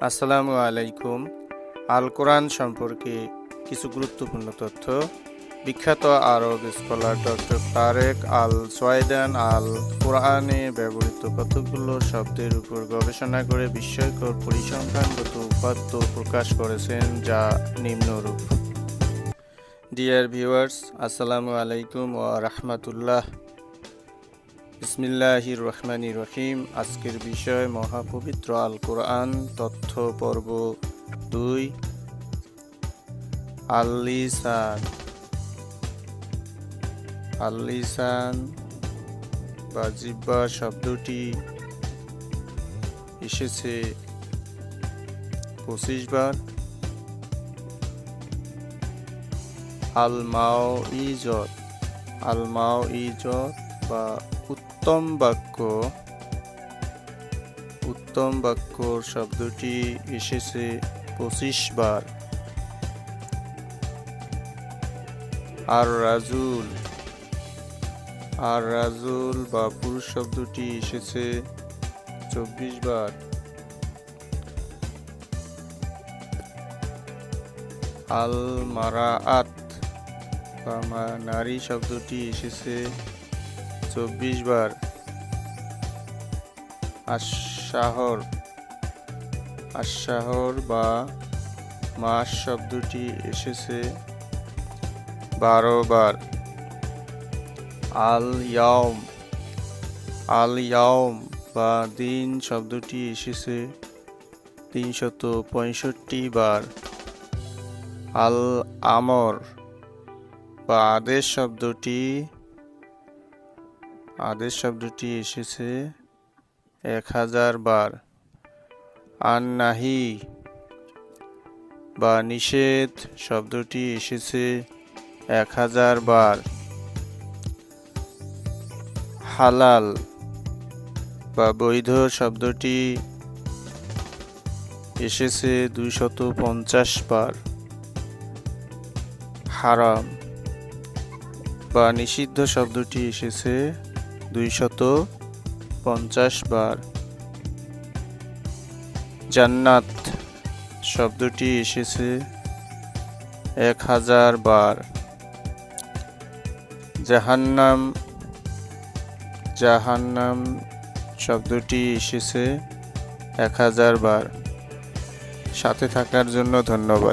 আসসালামু আলাইকুম। আল কোরআন সম্পর্কে কিছু গুরুত্বপূর্ণ তথ্য। বিখ্যাত আরব স্কলার ডক্টর তারেক আল সোয়াইদান আল কোরআনে ব্যবহৃত কতগুলো শব্দের উপর গবেষণা করে বিস্ময়কর পরিসংখ্যানগত উপাত্ত প্রকাশ করেছেন, যা নিম্নরূপ। ডিয়ার ভিউয়ার্স, আসসালামু আলাইকুম ওয়া রাহমাতুল্লাহ। বিসমিল্লাহির রহমানির রহিম। আজকের বিষয় মহাপবিত্র আল কোরআন, তথ্য পর্ব 2। আল-লিসান বা জিহ্বা শব্দটি এসেছে 25 বার। আল-মাউইজত বা উত্তম বাক্য শব্দটি এসেছে 25 বার। আর-রাজুল বা পুরুষ শব্দটি এসেছে 24 বার। আল-মারাআত বা নারী শব্দটি এসেছে 24 বার। আশ-শাহর বা মাস শব্দটি এসেছে 12 বার। আল-ইয়াউম বা দিন শব্দটি এসেছে 365 বার। আল-আমর বা আদেশ শব্দটি এসেছে 1000 বার। আন-নাহি বা নিষেধ শব্দটি এসেছে 1000 বার। হালাল বা বৈধ শব্দটি এসেছে 250 বার। হারাম বা নিষিদ্ধ শব্দটি এসেছে 250 বার। জান্নাত শব্দটি এসেছে 1000 বার। জাহান্নাম শব্দটি এসেছে 1000 বার। সাথে থাকার জন্য ধন্যবাদ।